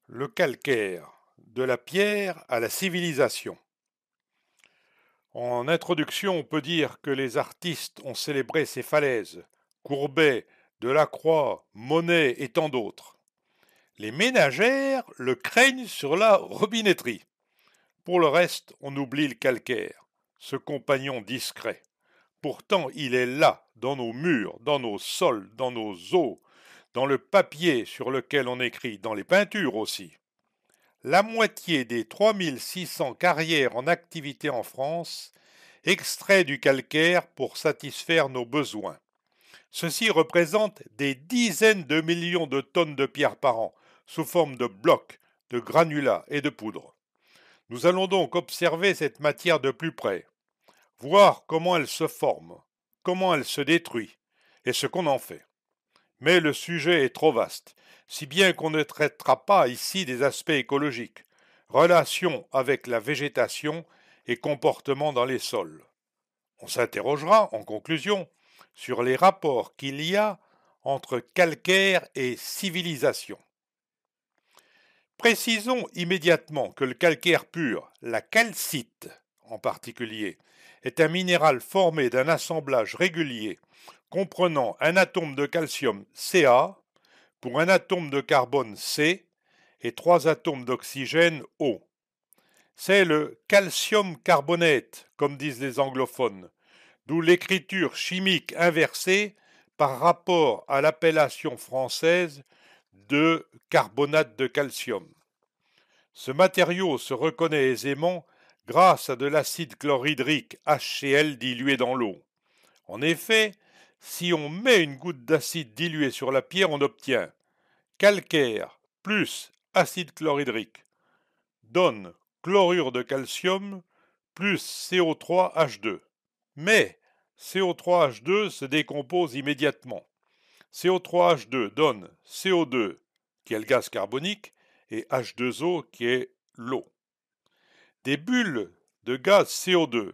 Le calcaire, de la pierre à la civilisation. En introduction, on peut dire que les artistes ont célébré ces falaises, Courbet, Delacroix, Monet et tant d'autres. Les ménagères le craignent sur la robinetterie. Pour le reste, on oublie le calcaire, ce compagnon discret. Pourtant, il est là, dans nos murs, dans nos sols, dans nos eaux, dans le papier sur lequel on écrit, dans les peintures aussi. La moitié des 3600 carrières en activité en France extrait du calcaire pour satisfaire nos besoins. Ceci représente des dizaines de millions de tonnes de pierres par an, sous forme de blocs, de granulats et de poudre. Nous allons donc observer cette matière de plus près, voir comment elle se forme, comment elle se détruit, et ce qu'on en fait. Mais le sujet est trop vaste, si bien qu'on ne traitera pas ici des aspects écologiques, relations avec la végétation et comportement dans les sols. On s'interrogera, en conclusion, sur les rapports qu'il y a entre calcaire et civilisation. Précisons immédiatement que le calcaire pur, la calcite en particulier, est un minéral formé d'un assemblage régulier comprenant un atome de calcium Ca pour un atome de carbone C et 3 atomes d'oxygène O. C'est le calcium carbonate, comme disent les anglophones, d'où l'écriture chimique inversée par rapport à l'appellation française de carbonate de calcium. Ce matériau se reconnaît aisément grâce à de l'acide chlorhydrique HCl dilué dans l'eau. En effet, si on met une goutte d'acide dilué sur la pierre, on obtient calcaire plus acide chlorhydrique donne chlorure de calcium plus CO3H2. Mais CO3H2 se décompose immédiatement. CO3H2 donne CO2 qui est le gaz carbonique et H2O qui est l'eau. Des bulles de gaz CO2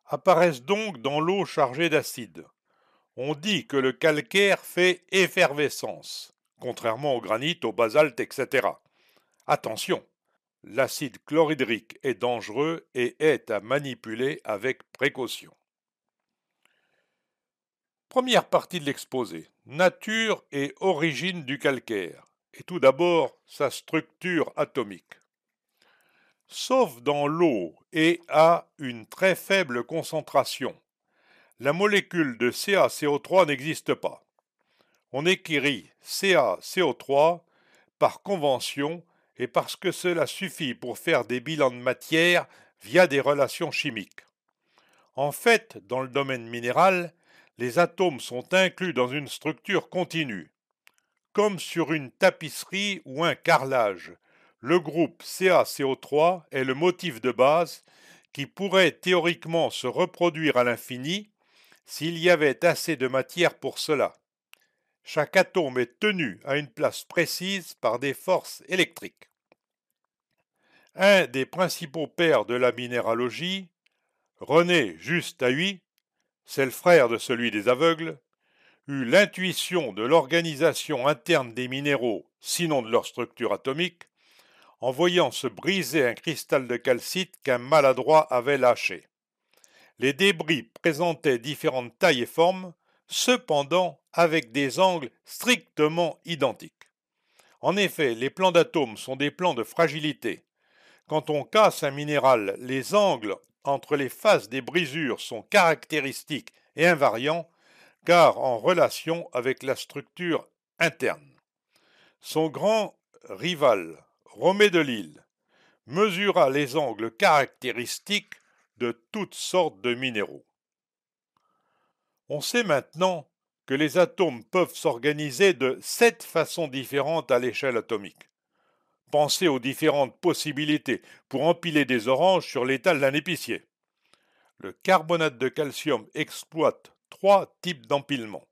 apparaissent donc dans l'eau chargée d'acide. On dit que le calcaire fait effervescence, contrairement au granit, au basalte, etc. Attention, l'acide chlorhydrique est dangereux et est à manipuler avec précaution. Première partie de l'exposé, nature et origine du calcaire, et tout d'abord sa structure atomique. Sauf dans l'eau et à une très faible concentration, la molécule de CaCO3 n'existe pas. On écrit CaCO3 par convention et parce que cela suffit pour faire des bilans de matière via des relations chimiques. En fait, dans le domaine minéral, les atomes sont inclus dans une structure continue. Comme sur une tapisserie ou un carrelage, le groupe CaCO3 est le motif de base qui pourrait théoriquement se reproduire à l'infini s'il y avait assez de matière pour cela. Chaque atome est tenu à une place précise par des forces électriques. Un des principaux pères de la minéralogie, René Just Haüy, c'est le frère de celui des aveugles, eut l'intuition de l'organisation interne des minéraux, sinon de leur structure atomique, en voyant se briser un cristal de calcite qu'un maladroit avait lâché. Les débris présentaient différentes tailles et formes, cependant avec des angles strictement identiques. En effet, les plans d'atomes sont des plans de fragilité. Quand on casse un minéral, les angles entre les faces des brisures sont caractéristiques et invariants, car en relation avec la structure interne. Son grand rival, Romée de Lille, mesura les angles caractéristiques de toutes sortes de minéraux. On sait maintenant que les atomes peuvent s'organiser de 7 façons différentes à l'échelle atomique. Pensez aux différentes possibilités pour empiler des oranges sur l'étal d'un épicier. Le carbonate de calcium exploite 3 types d'empilement.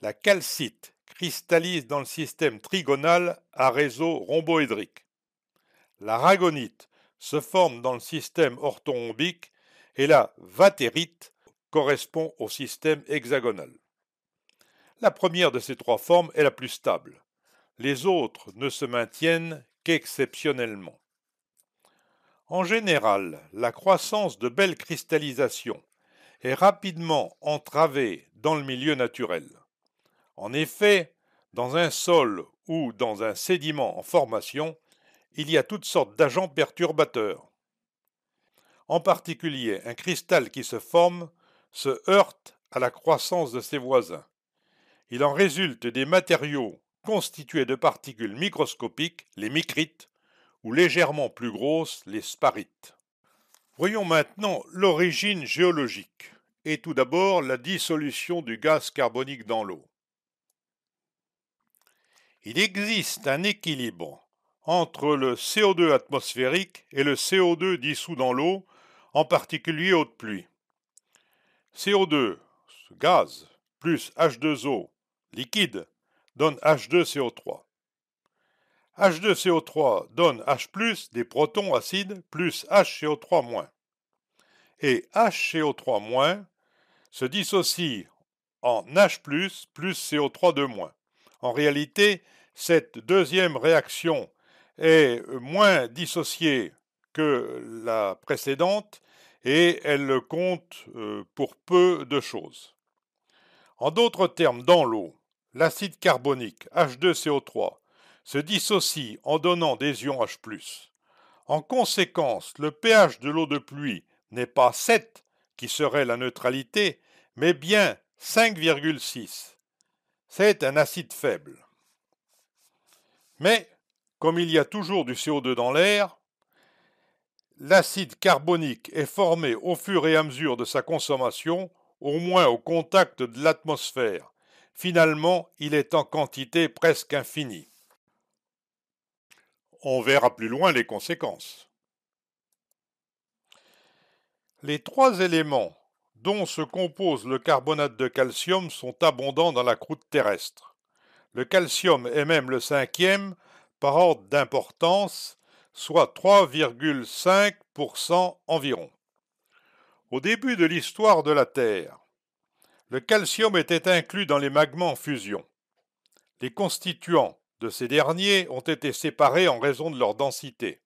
La calcite cristallise dans le système trigonal à réseau rhomboédrique. La ragonite se forme dans le système orthorhombique et la vatérite correspond au système hexagonal. La première de ces 3 formes est la plus stable. Les autres ne se maintiennent qu'exceptionnellement. En général, la croissance de belles cristallisations est rapidement entravée dans le milieu naturel. En effet, dans un sol ou dans un sédiment en formation, il y a toutes sortes d'agents perturbateurs. En particulier, un cristal qui se forme se heurte à la croissance de ses voisins. Il en résulte des matériaux constitués de particules microscopiques, les micrites, ou légèrement plus grosses, les sparites. Voyons maintenant l'origine géologique, et tout d'abord la dissolution du gaz carbonique dans l'eau. Il existe un équilibre entre le CO2 atmosphérique et le CO2 dissous dans l'eau, en particulier eau de pluie. CO2, gaz, plus H2O, liquide, donne H2CO3. H2CO3 donne H+, des protons acides, plus HCO3-. Et HCO3- se dissocie en H+, plus CO3-. En réalité, cette deuxième réaction est moins dissociée que la précédente et elle compte pour peu de choses. En d'autres termes, dans l'eau, l'acide carbonique H2CO3 se dissocie en donnant des ions H+. En conséquence, le pH de l'eau de pluie n'est pas 7, qui serait la neutralité, mais bien 5,6. C'est un acide faible. Mais, comme il y a toujours du CO2 dans l'air, l'acide carbonique est formé au fur et à mesure de sa consommation, au moins au contact de l'atmosphère. Finalement, il est en quantité presque infinie. On verra plus loin les conséquences. Les trois éléments dont se compose le carbonate de calcium sont abondants dans la croûte terrestre. Le calcium est même le cinquième par ordre d'importance, soit 3,5% environ. Au début de l'histoire de la Terre, le calcium était inclus dans les magmas en fusion. Les constituants de ces derniers ont été séparés en raison de leur densité.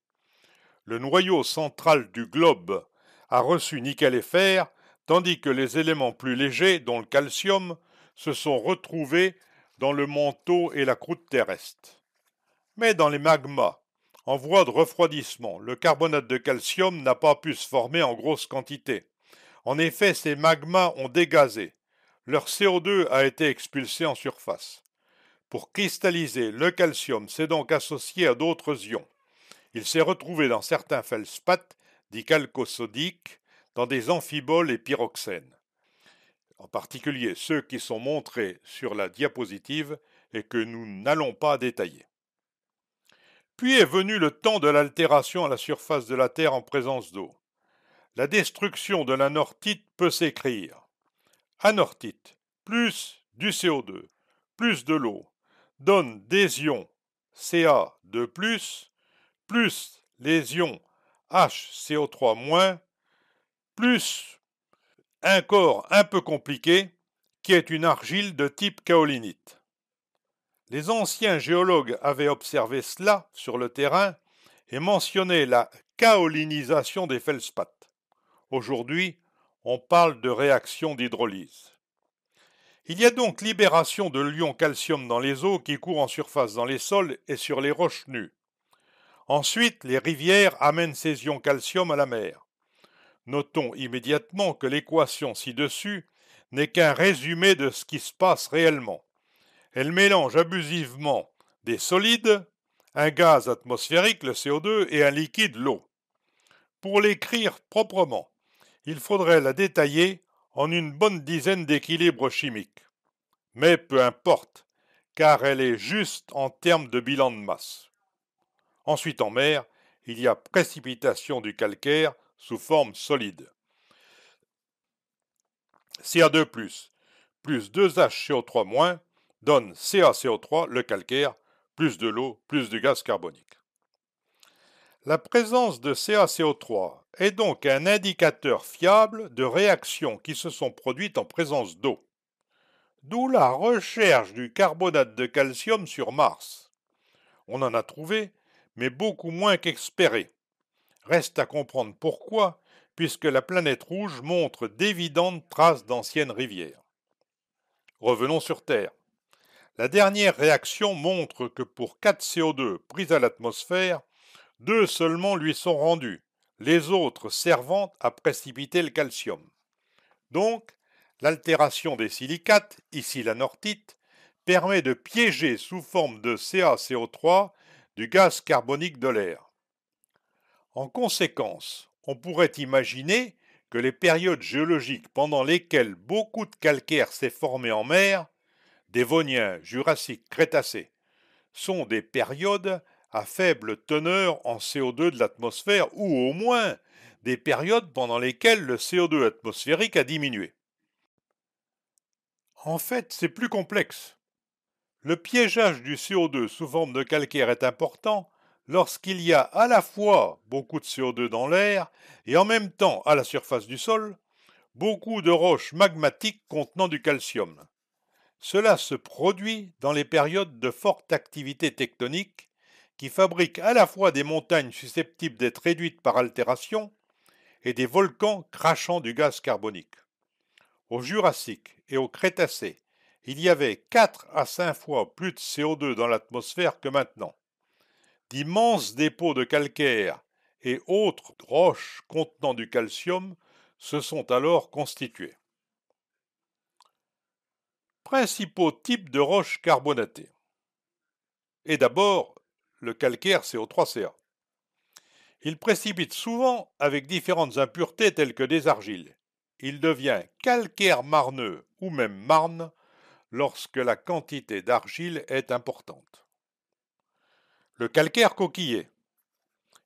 Le noyau central du globe a reçu nickel et fer, tandis que les éléments plus légers, dont le calcium, se sont retrouvés dans le manteau et la croûte terrestre. Mais dans les magmas, en voie de refroidissement, le carbonate de calcium n'a pas pu se former en grosse quantité. En effet, ces magmas ont dégazé. Leur CO2 a été expulsé en surface. Pour cristalliser, le calcium s'est donc associé à d'autres ions. Il s'est retrouvé dans certains feldspaths, dits chalcosodiques, dans des amphiboles et pyroxènes. En particulier ceux qui sont montrés sur la diapositive et que nous n'allons pas détailler. Puis est venu le temps de l'altération à la surface de la Terre en présence d'eau. La destruction de l'anorthite peut s'écrire. Anorthite, plus du CO2, plus de l'eau, donne des ions Ca2+, plus les ions HCO3-, plus un corps un peu compliqué qui est une argile de type kaolinite. Les anciens géologues avaient observé cela sur le terrain et mentionné la kaolinisation des feldspaths. Aujourd'hui, on parle de réaction d'hydrolyse. Il y a donc libération de l'ion calcium dans les eaux qui courent en surface dans les sols et sur les roches nues. Ensuite, les rivières amènent ces ions calcium à la mer. Notons immédiatement que l'équation ci-dessus n'est qu'un résumé de ce qui se passe réellement. Elle mélange abusivement des solides, un gaz atmosphérique, le CO2, et un liquide, l'eau. Pour l'écrire proprement, il faudrait la détailler en une bonne dizaine d'équilibres chimiques. Mais peu importe, car elle est juste en termes de bilan de masse. Ensuite en mer, il y a précipitation du calcaire sous forme solide. Ca2+, plus 2HCO3-, donne CaCO3, le calcaire, plus de l'eau, plus du gaz carbonique. La présence de CaCO3 est donc un indicateur fiable de réactions qui se sont produites en présence d'eau. D'où la recherche du carbonate de calcium sur Mars. On en a trouvé, mais beaucoup moins qu'espéré. Reste à comprendre pourquoi, puisque la planète rouge montre d'évidentes traces d'anciennes rivières. Revenons sur Terre. La dernière réaction montre que pour 4 CO2 pris à l'atmosphère, 2 seulement lui sont rendus, les autres servant à précipiter le calcium. Donc, l'altération des silicates, ici la nortite, permet de piéger sous forme de CaCO3 du gaz carbonique de l'air. En conséquence, on pourrait imaginer que les périodes géologiques pendant lesquelles beaucoup de calcaire s'est formé en mer, Dévonien, Jurassique, Crétacé, sont des périodes à faible teneur en CO2 de l'atmosphère ou au moins des périodes pendant lesquelles le CO2 atmosphérique a diminué. En fait, c'est plus complexe. Le piégeage du CO2 sous forme de calcaire est important lorsqu'il y a à la fois beaucoup de CO2 dans l'air et en même temps à la surface du sol, beaucoup de roches magmatiques contenant du calcium. Cela se produit dans les périodes de forte activité tectonique qui fabriquent à la fois des montagnes susceptibles d'être réduites par altération et des volcans crachant du gaz carbonique. Au Jurassique et au Crétacé, il y avait 4 à 5 fois plus de CO2 dans l'atmosphère que maintenant. D'immenses dépôts de calcaire et autres roches contenant du calcium se sont alors constitués. Principaux types de roches carbonatées. Et d'abord, le calcaire CO3Ca. Il précipite souvent avec différentes impuretés telles que des argiles. Il devient calcaire marneux ou même marne lorsque la quantité d'argile est importante. Le calcaire coquillé.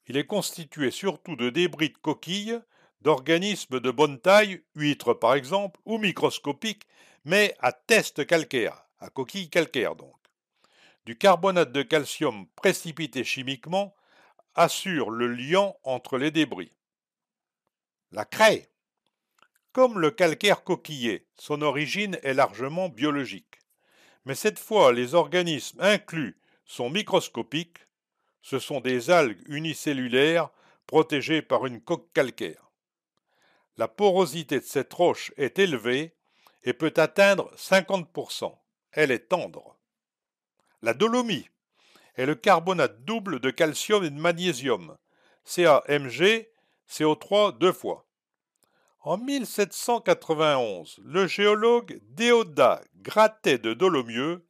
Il est constitué surtout de débris de coquilles, d'organismes de bonne taille, huîtres par exemple, ou microscopiques, mais à test calcaire, à coquille calcaire donc. Du carbonate de calcium précipité chimiquement assure le liant entre les débris. La craie. Comme le calcaire coquillé, son origine est largement biologique. Mais cette fois, les organismes inclus sont microscopiques, ce sont des algues unicellulaires protégées par une coque calcaire. La porosité de cette roche est élevée et peut atteindre 50%. Elle est tendre. La dolomie est le carbonate double de calcium et de magnésium, CaMg, CO3 deux fois. En 1791, le géologue Déodat Grattet de Dolomieu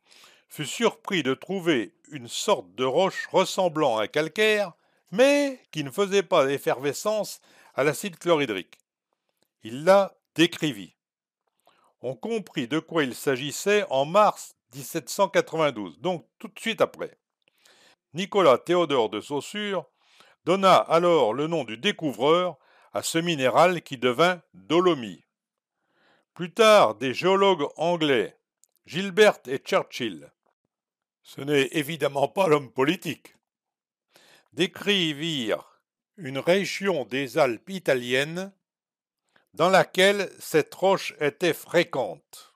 fut surpris de trouver une sorte de roche ressemblant à un calcaire, mais qui ne faisait pas d'effervescence à l'acide chlorhydrique. Il la décrivit. On comprit de quoi il s'agissait en mars 1792, donc tout de suite après. Nicolas Théodore de Saussure donna alors le nom du découvreur à ce minéral qui devint dolomie. Plus tard, des géologues anglais, Gilbert et Churchill, ce n'est évidemment pas l'homme politique, décrivirent une région des Alpes italiennes dans laquelle cette roche était fréquente.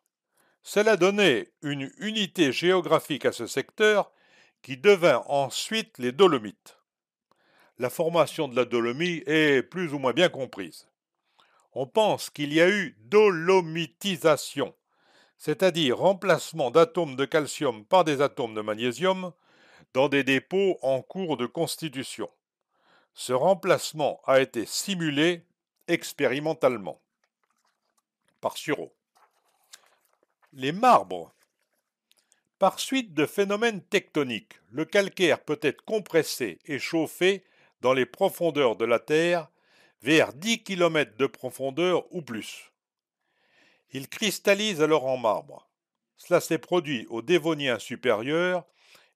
Cela donnait une unité géographique à ce secteur qui devint ensuite les Dolomites. La formation de la dolomie est plus ou moins bien comprise. On pense qu'il y a eu dolomitisation, c'est-à-dire remplacement d'atomes de calcium par des atomes de magnésium dans des dépôts en cours de constitution. Ce remplacement a été simulé expérimentalement par Sureau. Les marbres. Par suite de phénomènes tectoniques, le calcaire peut être compressé et chauffé dans les profondeurs de la Terre vers 10 km de profondeur ou plus. Il cristallise alors en marbre. Cela s'est produit au Dévonien supérieur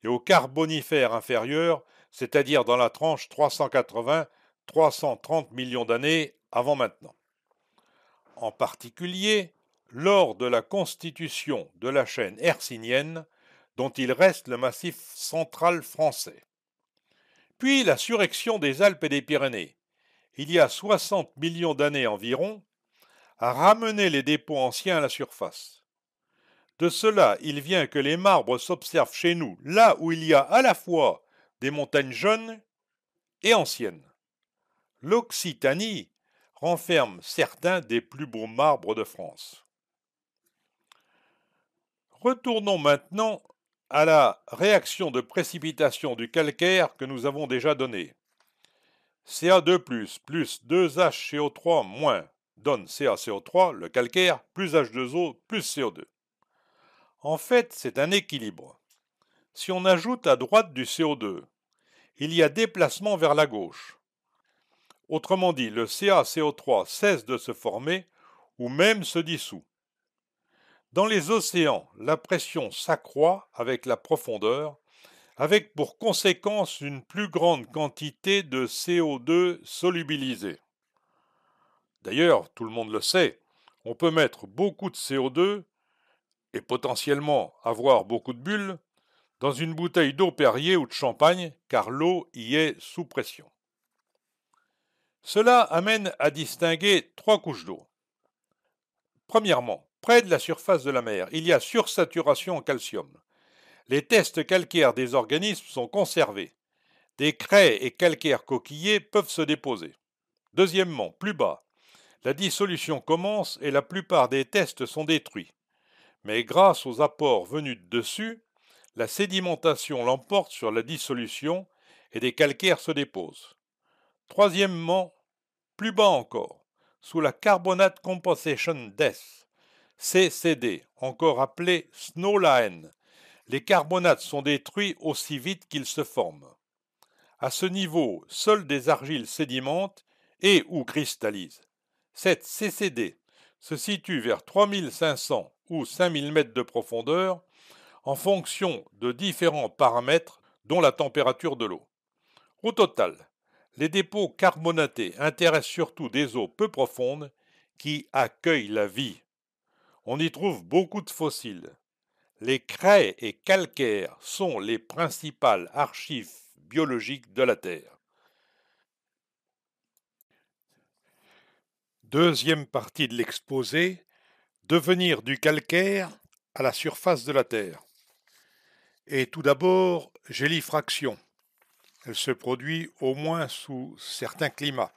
et au Carbonifère inférieur, c'est-à-dire dans la tranche 380-330 millions d'années avant maintenant. En particulier, lors de la constitution de la chaîne hercynienne, dont il reste le massif central français. Puis la surrection des Alpes et des Pyrénées, il y a 60 millions d'années environ, a ramené les dépôts anciens à la surface. De cela, il vient que les marbres s'observent chez nous, là où il y a à la fois des montagnes jeunes et anciennes. L'Occitanie renferme certains des plus beaux marbres de France. Retournons maintenant à la réaction de précipitation du calcaire que nous avons déjà donnée. Ca2+, plus 2HCO3- donne CaCO3, le calcaire, plus H2O, plus CO2. En fait, c'est un équilibre. Si on ajoute à droite du CO2, il y a déplacement vers la gauche. Autrement dit, le CaCO3 cesse de se former ou même se dissout. Dans les océans, la pression s'accroît avec la profondeur, avec pour conséquence une plus grande quantité de CO2 solubilisé. D'ailleurs, tout le monde le sait, on peut mettre beaucoup de CO2 et potentiellement avoir beaucoup de bulles dans une bouteille d'eau Perrier ou de champagne, car l'eau y est sous pression. Cela amène à distinguer trois couches d'eau. Premièrement, près de la surface de la mer, il y a sursaturation en calcium. Les tests calcaires des organismes sont conservés. Des craies et calcaires coquillés peuvent se déposer. Deuxièmement, plus bas, la dissolution commence et la plupart des tests sont détruits. Mais grâce aux apports venus de dessus, la sédimentation l'emporte sur la dissolution et des calcaires se déposent. Troisièmement, plus bas encore, sous la Carbonate Compensation Death, CCD, encore appelé Snowline, les carbonates sont détruits aussi vite qu'ils se forment. À ce niveau, seules des argiles sédimentent et ou cristallisent. Cette CCD se situe vers 3500 ou 5000 mètres de profondeur en fonction de différents paramètres dont la température de l'eau. Au total, les dépôts carbonatés intéressent surtout des eaux peu profondes qui accueillent la vie. On y trouve beaucoup de fossiles. Les craies et calcaires sont les principales archives biologiques de la Terre. Deuxième partie de l'exposé, devenir du calcaire à la surface de la Terre. Et tout d'abord, gélifraction. Elle se produit au moins sous certains climats.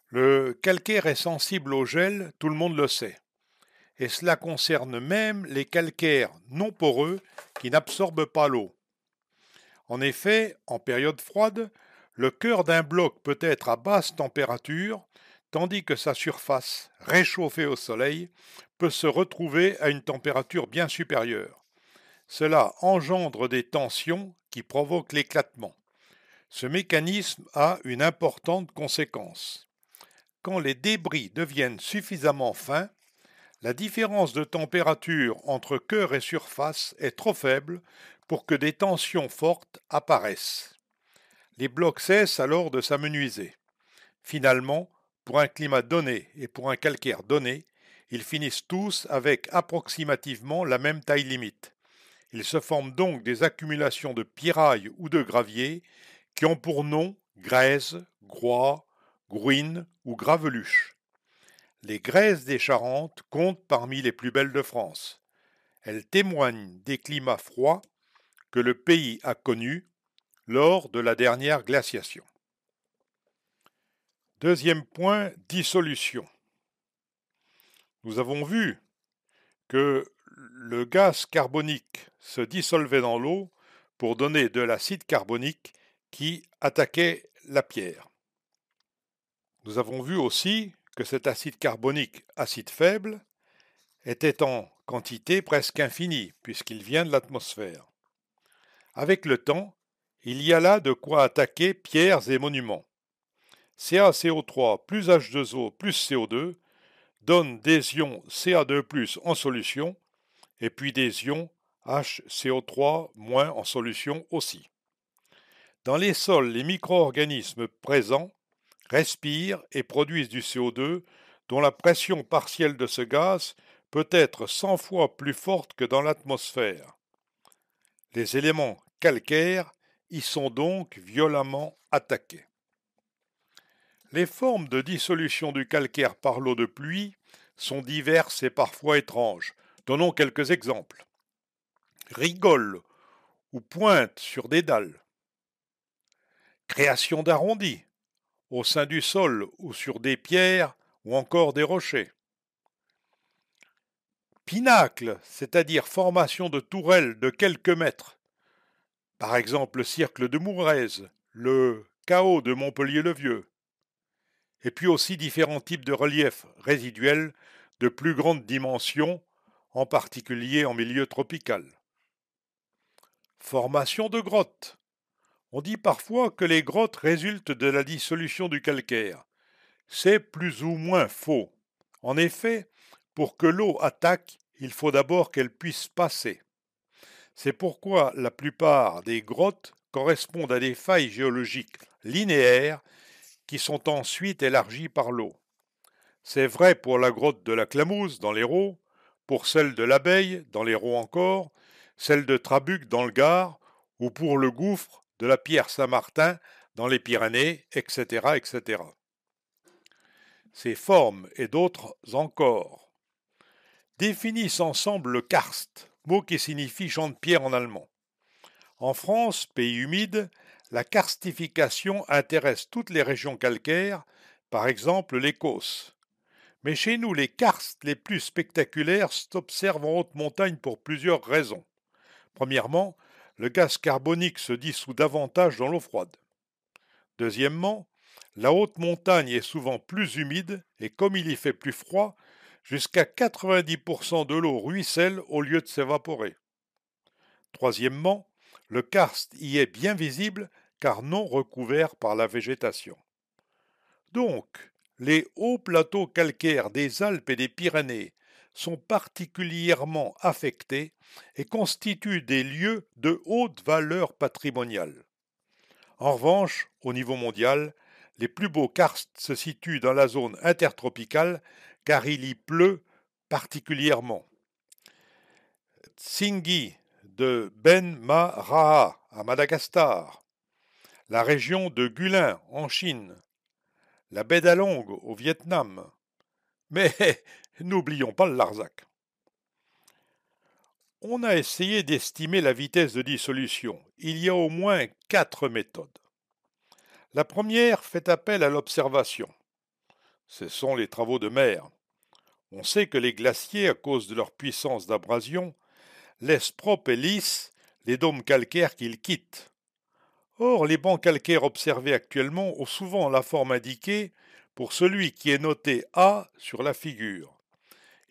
Le calcaire est sensible au gel, tout le monde le sait. Et cela concerne même les calcaires non poreux qui n'absorbent pas l'eau. En effet, en période froide, le cœur d'un bloc peut être à basse température, tandis que sa surface, réchauffée au soleil, peut se retrouver à une température bien supérieure. Cela engendre des tensions qui provoquent l'éclatement. Ce mécanisme a une importante conséquence. Quand les débris deviennent suffisamment fins, la différence de température entre cœur et surface est trop faible pour que des tensions fortes apparaissent. Les blocs cessent alors de s'amenuiser. Finalement, pour un climat donné et pour un calcaire donné, ils finissent tous avec approximativement la même taille limite. Il se forment donc des accumulations de pierrailles ou de graviers qui ont pour nom grèzes, groix, gruines ou graveluches. Les grèzes des Charentes comptent parmi les plus belles de France. Elles témoignent des climats froids que le pays a connus lors de la dernière glaciation. Deuxième point, dissolution. Nous avons vu que le gaz carbonique se dissolvait dans l'eau pour donner de l'acide carbonique qui attaquait la pierre. Nous avons vu aussi que cet acide carbonique, acide faible, était en quantité presque infinie puisqu'il vient de l'atmosphère. Avec le temps, il y a là de quoi attaquer pierres et monuments. CaCO3 plus H2O plus CO2 donne des ions Ca2+ en solution et puis des ions HCO3- en solution aussi. Dans les sols, les micro-organismes présents respirent et produisent du CO2 dont la pression partielle de ce gaz peut être 100 fois plus forte que dans l'atmosphère. Les éléments calcaires y sont donc violemment attaqués. Les formes de dissolution du calcaire par l'eau de pluie sont diverses et parfois étranges. Donnons quelques exemples. Rigole ou pointe sur des dalles. Création d'arrondis, au sein du sol ou sur des pierres ou encore des rochers. Pinacle, c'est-à-dire formation de tourelles de quelques mètres. Par exemple le cirque de Mourez, le chaos de Montpellier-le-Vieux. Et puis aussi différents types de reliefs résiduels de plus grande dimension, en particulier en milieu tropical. Formation de grottes. On dit parfois que les grottes résultent de la dissolution du calcaire. C'est plus ou moins faux. En effet, pour que l'eau attaque, il faut d'abord qu'elle puisse passer. C'est pourquoi la plupart des grottes correspondent à des failles géologiques linéaires qui sont ensuite élargies par l'eau. C'est vrai pour la grotte de la Clamouze dans l'Hérault, pour celle de l'Abeille dans l'Hérault encore, celle de Trabuc dans le Gard, ou pour le gouffre de la Pierre Saint-Martin dans les Pyrénées, etc., etc. Ces formes et d'autres encore définissent ensemble le karst, mot qui signifie champ de pierre en allemand. En France, pays humide, la karstification intéresse toutes les régions calcaires, par exemple les Causses. Mais chez nous, les karstes les plus spectaculaires s'observent en haute montagne pour plusieurs raisons. Premièrement, le gaz carbonique se dissout davantage dans l'eau froide. Deuxièmement, la haute montagne est souvent plus humide et comme il y fait plus froid, jusqu'à 90% de l'eau ruisselle au lieu de s'évaporer. Troisièmement, le karst y est bien visible car non recouvert par la végétation. Donc, les hauts plateaux calcaires des Alpes et des Pyrénées sont particulièrement affectés et constituent des lieux de haute valeur patrimoniale. En revanche, au niveau mondial, les plus beaux karstes se situent dans la zone intertropicale car il y pleut particulièrement. Tsingy de Ben Mahraha à Madagascar, la région de Gulin en Chine, la baie d'Along au Vietnam. Mais n'oublions pas le Larzac. On a essayé d'estimer la vitesse de dissolution. Il y a au moins 4 méthodes. La première fait appel à l'observation. Ce sont les travaux de mer. On sait que les glaciers, à cause de leur puissance d'abrasion, laissent propres et lisses les dômes calcaires qu'ils quittent. Or, les bancs calcaires observés actuellement ont souvent la forme indiquée pour celui qui est noté A sur la figure.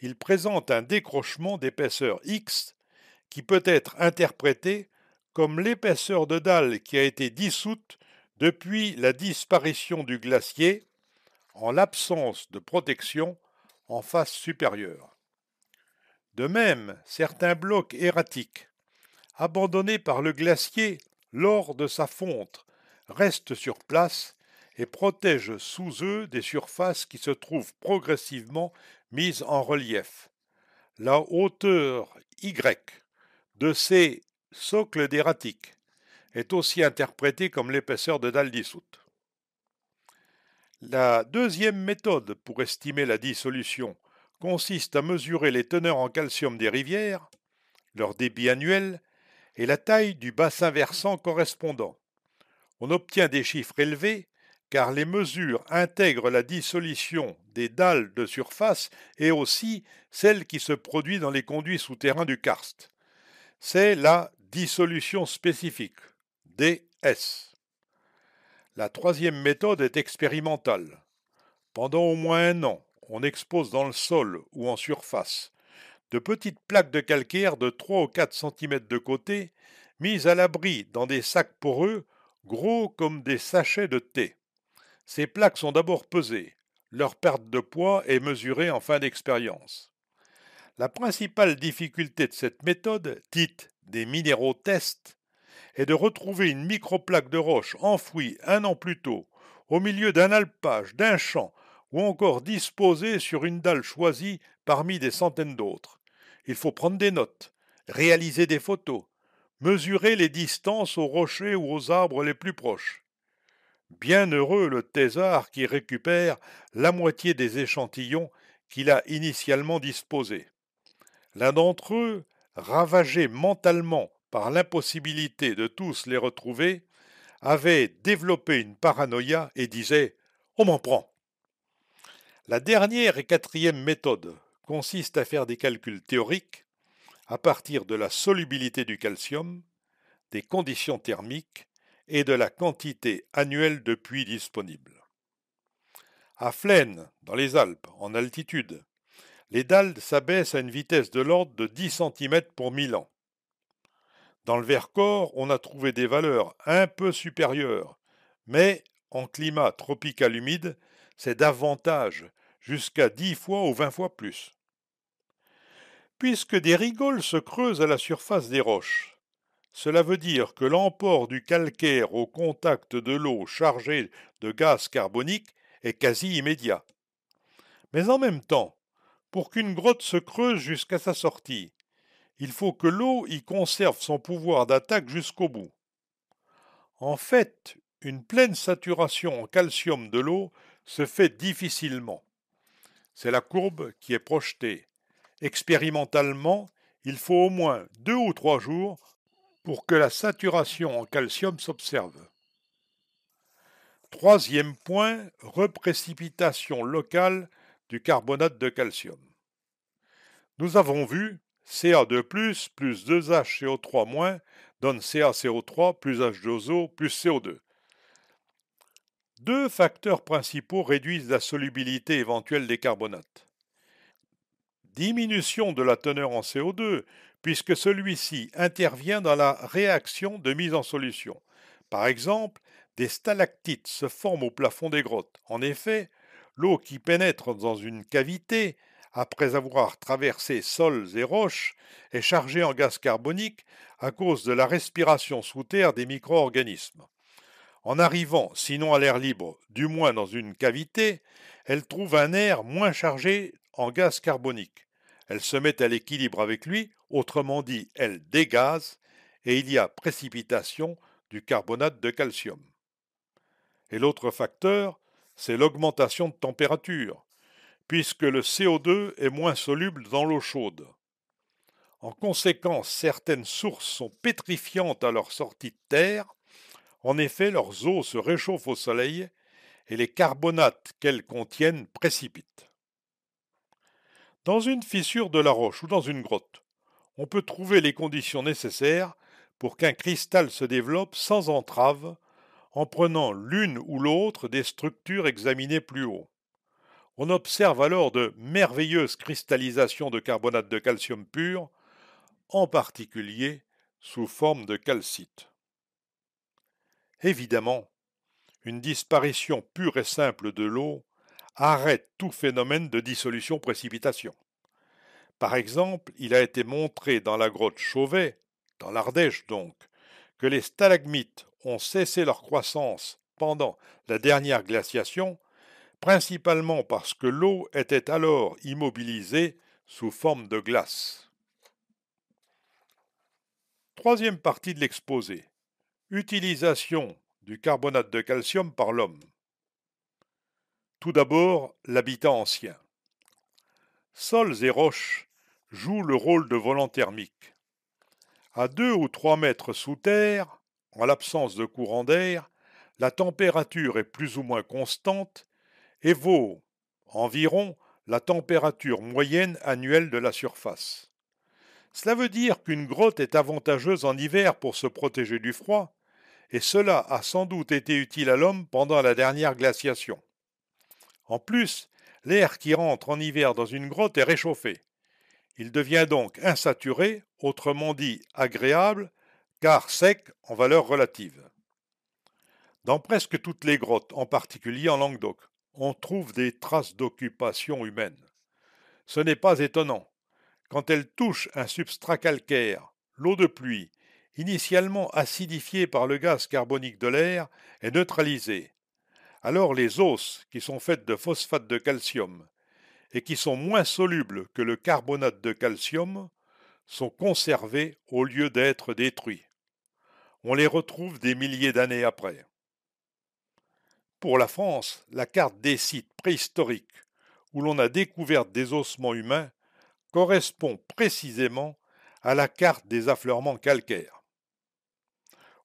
Il présente un décrochement d'épaisseur X qui peut être interprété comme l'épaisseur de dalle qui a été dissoute depuis la disparition du glacier en l'absence de protection en face supérieure. De même, certains blocs erratiques, abandonnés par le glacier lors de sa fonte, restent sur place et protègent sous eux des surfaces qui se trouvent progressivement mises en relief. La hauteur Y de ces socles d'erratique est aussi interprétée comme l'épaisseur de dalle dissoute. La deuxième méthode pour estimer la dissolution consiste à mesurer les teneurs en calcium des rivières, leur débit annuel et la taille du bassin versant correspondant. On obtient des chiffres élevés car les mesures intègrent la dissolution des dalles de surface et aussi celle qui se produit dans les conduits souterrains du karst. C'est la dissolution spécifique, DS. La troisième méthode est expérimentale. Pendant au moins un an, on expose dans le sol ou en surface de petites plaques de calcaire de 3 ou 4 cm de côté, mises à l'abri dans des sacs poreux, gros comme des sachets de thé. Ces plaques sont d'abord pesées. Leur perte de poids est mesurée en fin d'expérience. La principale difficulté de cette méthode, dite des minéraux-tests, est de retrouver une microplaque de roche enfouie un an plus tôt, au milieu d'un alpage, d'un champ, ou encore disposée sur une dalle choisie parmi des centaines d'autres. Il faut prendre des notes, réaliser des photos, mesurer les distances aux rochers ou aux arbres les plus proches. Bienheureux le thésard qui récupère la moitié des échantillons qu'il a initialement disposés. L'un d'entre eux, ravagé mentalement par l'impossibilité de tous les retrouver, avait développé une paranoïa et disait « On m'en prend ». La dernière et quatrième méthode consiste à faire des calculs théoriques à partir de la solubilité du calcium, des conditions thermiques et de la quantité annuelle de puits disponible. À Flaine, dans les Alpes, en altitude, les dalles s'abaissent à une vitesse de l'ordre de 10 cm pour 1000 ans. Dans le Vercors, on a trouvé des valeurs un peu supérieures, mais en climat tropical humide, c'est davantage, jusqu'à 10 fois ou 20 fois plus. Puisque des rigoles se creusent à la surface des roches, cela veut dire que l'emport du calcaire au contact de l'eau chargée de gaz carbonique est quasi immédiat. Mais en même temps, pour qu'une grotte se creuse jusqu'à sa sortie, il faut que l'eau y conserve son pouvoir d'attaque jusqu'au bout. En fait, une pleine saturation en calcium de l'eau se fait difficilement. C'est la courbe qui est projetée. Expérimentalement, il faut au moins 2 ou 3 jours pour que la saturation en calcium s'observe. Troisième point, reprécipitation locale du carbonate de calcium. Nous avons vu Ca2+, plus 2HCO3- donne CaCO3 plus H2O plus CO2. Deux facteurs principaux réduisent la solubilité éventuelle des carbonates. Diminution de la teneur en CO2, puisque celui-ci intervient dans la réaction de mise en solution. Par exemple, des stalactites se forment au plafond des grottes. En effet, l'eau qui pénètre dans une cavité, après avoir traversé sols et roches, est chargée en gaz carbonique à cause de la respiration sous terre des micro-organismes. En arrivant, sinon à l'air libre, du moins dans une cavité, elle trouve un air moins chargé en gaz carbonique. Elle se met à l'équilibre avec lui, autrement dit, elle dégaze, et il y a précipitation du carbonate de calcium. Et l'autre facteur, c'est l'augmentation de température, puisque le CO2 est moins soluble dans l'eau chaude. En conséquence, certaines sources sont pétrifiantes à leur sortie de terre. En effet, leurs eaux se réchauffent au soleil et les carbonates qu'elles contiennent précipitent. Dans une fissure de la roche ou dans une grotte, on peut trouver les conditions nécessaires pour qu'un cristal se développe sans entrave en prenant l'une ou l'autre des structures examinées plus haut. On observe alors de merveilleuses cristallisations de carbonate de calcium pur, en particulier sous forme de calcite. Évidemment, une disparition pure et simple de l'eau arrête tout phénomène de dissolution-précipitation. Par exemple, il a été montré dans la grotte Chauvet, dans l'Ardèche donc, que les stalagmites ont cessé leur croissance pendant la dernière glaciation, principalement parce que l'eau était alors immobilisée sous forme de glace. Troisième partie de l'exposé. Utilisation du carbonate de calcium par l'homme. Tout d'abord, l'habitat ancien. Sols et roches jouent le rôle de volant thermique. À 2 ou 3 mètres sous terre, en l'absence de courant d'air, la température est plus ou moins constante et vaut environ la température moyenne annuelle de la surface. Cela veut dire qu'une grotte est avantageuse en hiver pour se protéger du froid, et cela a sans doute été utile à l'homme pendant la dernière glaciation. En plus, l'air qui rentre en hiver dans une grotte est réchauffé. Il devient donc insaturé, autrement dit agréable, car sec en valeur relative. Dans presque toutes les grottes, en particulier en Languedoc, on trouve des traces d'occupation humaine. Ce n'est pas étonnant. Quand elles touchent un substrat calcaire, l'eau de pluie, initialement acidifiée par le gaz carbonique de l'air, est neutralisée. Alors les os, qui sont faites de phosphate de calcium et qui sont moins solubles que le carbonate de calcium, sont conservés au lieu d'être détruits. On les retrouve des milliers d'années après. Pour la France, la carte des sites préhistoriques où l'on a découvert des ossements humains correspond précisément à la carte des affleurements calcaires.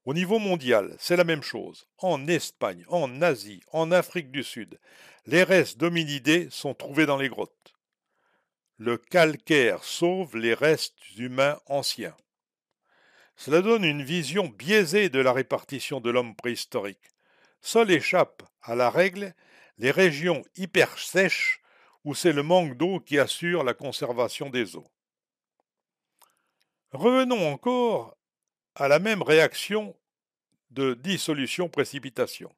Au niveau mondial, c'est la même chose. En Espagne, en Asie, en Afrique du Sud, les restes d'hominidés sont trouvés dans les grottes. Le calcaire sauve les restes humains anciens. Cela donne une vision biaisée de la répartition de l'homme préhistorique. Seules échappent à la règle les régions hyper sèches où c'est le manque d'eau qui assure la conservation des eaux. Revenons encore à la même réaction de dissolution-précipitation.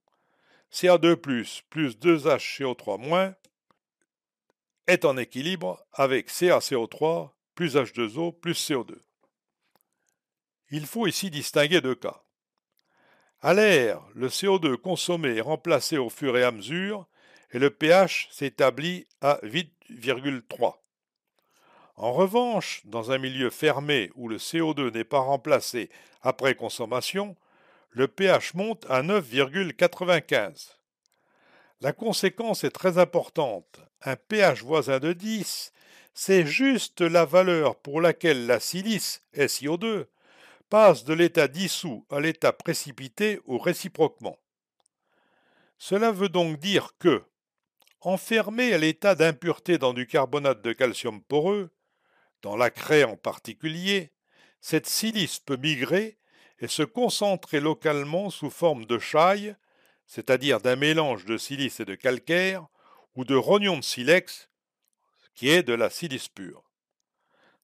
Ca2+, plus 2HCO3- est en équilibre avec CaCO3 plus H2O plus CO2. Il faut ici distinguer deux cas. À l'air, le CO2 consommé est remplacé au fur et à mesure et le pH s'établit à 8,3. En revanche, dans un milieu fermé où le CO2 n'est pas remplacé après consommation, le pH monte à 9,95. La conséquence est très importante. Un pH voisin de 10, c'est juste la valeur pour laquelle la silice, SiO2, passe de l'état dissous à l'état précipité ou réciproquement. Cela veut donc dire que, enfermé à l'état d'impureté dans du carbonate de calcium poreux, dans la craie en particulier, cette silice peut migrer et se concentrer localement sous forme de chaille, c'est-à-dire d'un mélange de silice et de calcaire, ou de rognon de silex, qui est de la silice pure.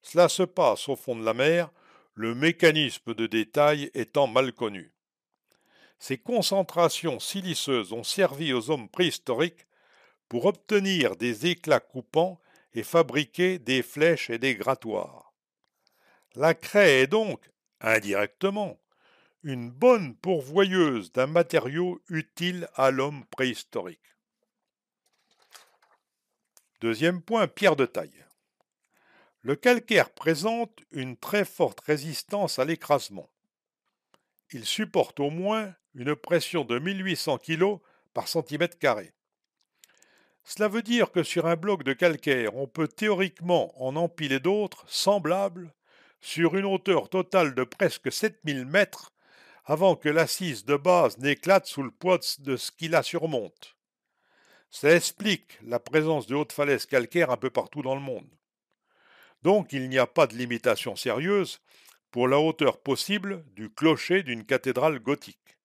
Cela se passe au fond de la mer, le mécanisme de détail étant mal connu. Ces concentrations siliceuses ont servi aux hommes préhistoriques pour obtenir des éclats coupants et fabriquer des flèches et des grattoirs. La craie est donc, indirectement, une bonne pourvoyeuse d'un matériau utile à l'homme préhistorique. Deuxième point, pierre de taille. Le calcaire présente une très forte résistance à l'écrasement. Il supporte au moins une pression de 1800 kg par centimètre carré. Cela veut dire que sur un bloc de calcaire, on peut théoriquement en empiler d'autres semblables sur une hauteur totale de presque 7000 mètres avant que l'assise de base n'éclate sous le poids de ce qui la surmonte. Ça explique la présence de hautes falaises calcaires un peu partout dans le monde. Donc il n'y a pas de limitation sérieuse pour la hauteur possible du clocher d'une cathédrale gothique.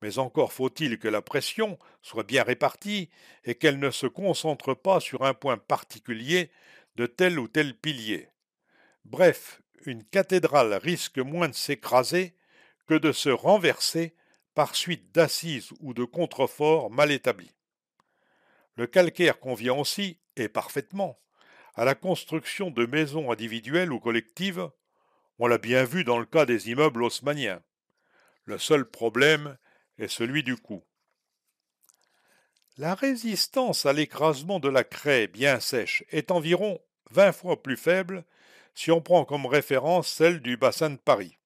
Mais encore faut-il que la pression soit bien répartie et qu'elle ne se concentre pas sur un point particulier de tel ou tel pilier. Bref, une cathédrale risque moins de s'écraser que de se renverser par suite d'assises ou de contreforts mal établis. Le calcaire convient aussi, et parfaitement, à la construction de maisons individuelles ou collectives. On l'a bien vu dans le cas des immeubles haussmanniens. Le seul problème est celui du coût. La résistance à l'écrasement de la craie bien sèche est environ 20 fois plus faible si on prend comme référence celle du bassin de Paris.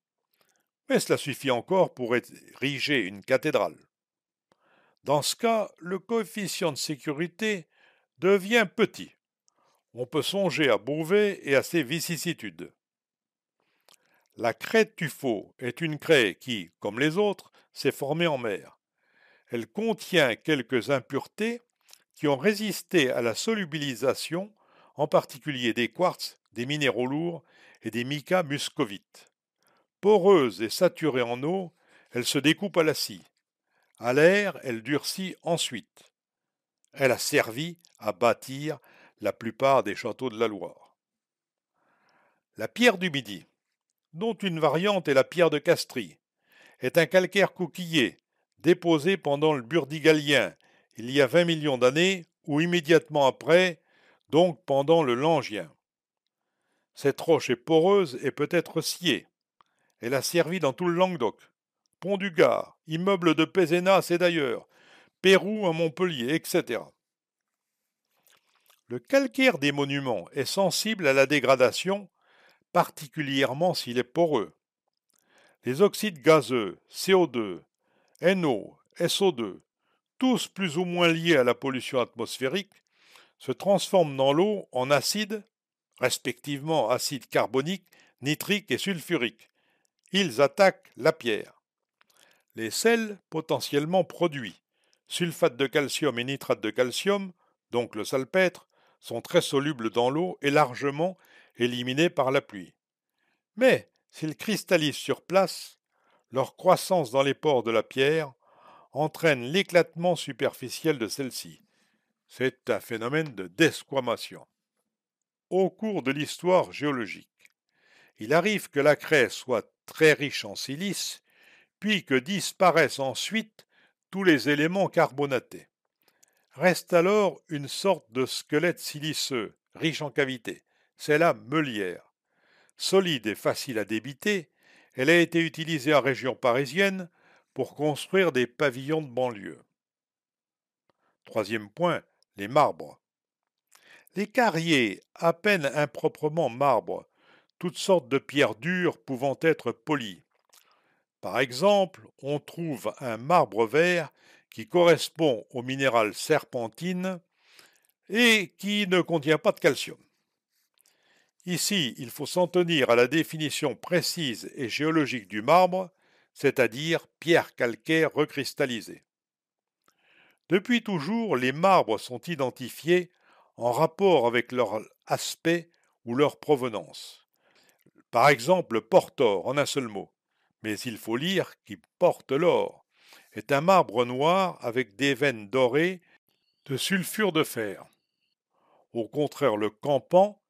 Mais cela suffit encore pour ériger une cathédrale. Dans ce cas, le coefficient de sécurité devient petit. On peut songer à Beauvais et à ses vicissitudes. La craie de tuffeau est une craie qui, comme les autres, s'est formée en mer. Elle contient quelques impuretés qui ont résisté à la solubilisation, en particulier des quartz, des minéraux lourds et des micas muscovites. Poreuse et saturée en eau, elle se découpe à la scie. À l'air, elle durcit ensuite. Elle a servi à bâtir la plupart des châteaux de la Loire. La pierre du Midi, dont une variante est la pierre de Castries, est un calcaire coquillé, déposé pendant le Burdigalien, il y a 20 millions d'années, ou immédiatement après, donc pendant le Langien. Cette roche est poreuse et peut être sciée. Elle a servi dans tout le Languedoc, Pont du Gard, immeuble de Pézenas et d'ailleurs, Pérou à Montpellier, etc. Le calcaire des monuments est sensible à la dégradation, particulièrement s'il est poreux. Les oxydes gazeux, CO2, NO, SO2, tous plus ou moins liés à la pollution atmosphérique, se transforment dans l'eau en acides, respectivement acide carbonique, nitrique et sulfurique. Ils attaquent la pierre. Les sels potentiellement produits, sulfate de calcium et nitrate de calcium, donc le salpêtre, sont très solubles dans l'eau et largement éliminés par la pluie. Mais s'ils cristallisent sur place, leur croissance dans les pores de la pierre entraîne l'éclatement superficiel de celle-ci. C'est un phénomène de desquamation. Au cours de l'histoire géologique, il arrive que la craie soit très riche en silice, puis que disparaissent ensuite tous les éléments carbonatés. Reste alors une sorte de squelette siliceux, riche en cavités. C'est la meulière. Solide et facile à débiter, elle a été utilisée en région parisienne pour construire des pavillons de banlieue. Troisième point, les marbres. Les carriers, à peine improprement marbre, toutes sortes de pierres dures pouvant être polies. Par exemple, on trouve un marbre vert qui correspond au minéral serpentine et qui ne contient pas de calcium. Ici, il faut s'en tenir à la définition précise et géologique du marbre, c'est-à-dire pierre calcaire recristallisée. Depuis toujours, les marbres sont identifiés en rapport avec leur aspect ou leur provenance. Par exemple, le portor, en un seul mot, mais il faut lire qui porte l'or, est un marbre noir avec des veines dorées de sulfure de fer. Au contraire, le campan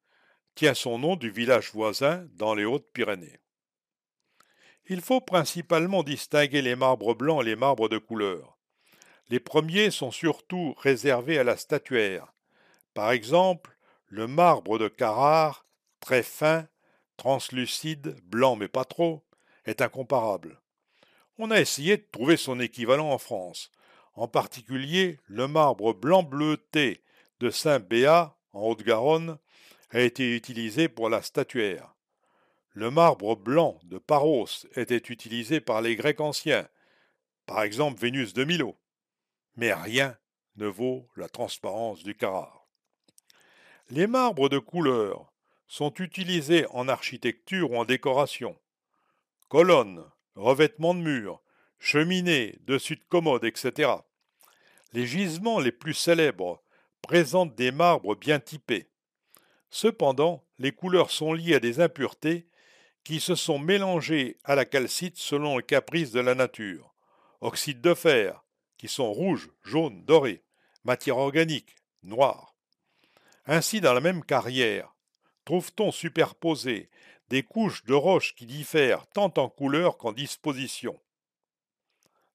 tient son nom du village voisin dans les Hautes-Pyrénées. Il faut principalement distinguer les marbres blancs et les marbres de couleur. Les premiers sont surtout réservés à la statuaire. Par exemple, le marbre de Carrare, très fin, translucide, blanc mais pas trop, est incomparable. On a essayé de trouver son équivalent en France, en particulier le marbre blanc bleuté de Saint-Béat, en Haute-Garonne, a été utilisé pour la statuaire. Le marbre blanc de Paros était utilisé par les Grecs anciens, par exemple Vénus de Milo. Mais rien ne vaut la transparence du Carrare. Les marbres de couleur sont utilisés en architecture ou en décoration. Colonnes, revêtements de murs, cheminées, dessus de commodes, etc. Les gisements les plus célèbres présentent des marbres bien typés. Cependant, les couleurs sont liées à des impuretés qui se sont mélangées à la calcite selon le caprice de la nature. Oxydes de fer, qui sont rouges, jaunes, dorés. Matière organique, noire. Ainsi, dans la même carrière, trouve-t-on superposé des couches de roches qui diffèrent tant en couleur qu'en disposition.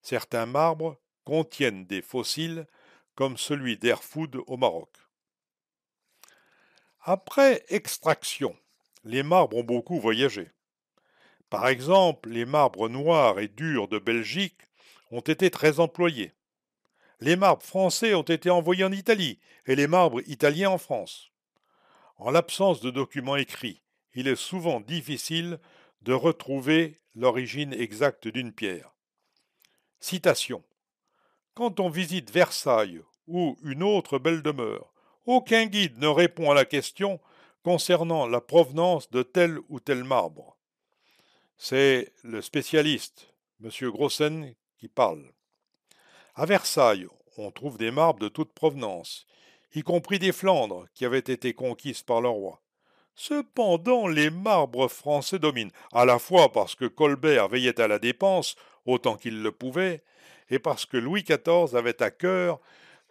Certains marbres contiennent des fossiles, comme celui d'Erfoud au Maroc. Après extraction, les marbres ont beaucoup voyagé. Par exemple, les marbres noirs et durs de Belgique ont été très employés. Les marbres français ont été envoyés en Italie et les marbres italiens en France. En l'absence de documents écrits, il est souvent difficile de retrouver l'origine exacte d'une pierre. Citation. Quand on visite Versailles ou une autre belle demeure, aucun guide ne répond à la question concernant la provenance de tel ou tel marbre. C'est le spécialiste, M. Grossen, qui parle. À Versailles, on trouve des marbres de toute provenance, y compris des Flandres qui avaient été conquises par le roi. Cependant, les marbres français dominent, à la fois parce que Colbert veillait à la dépense autant qu'il le pouvait, et parce que Louis XIV avait à cœur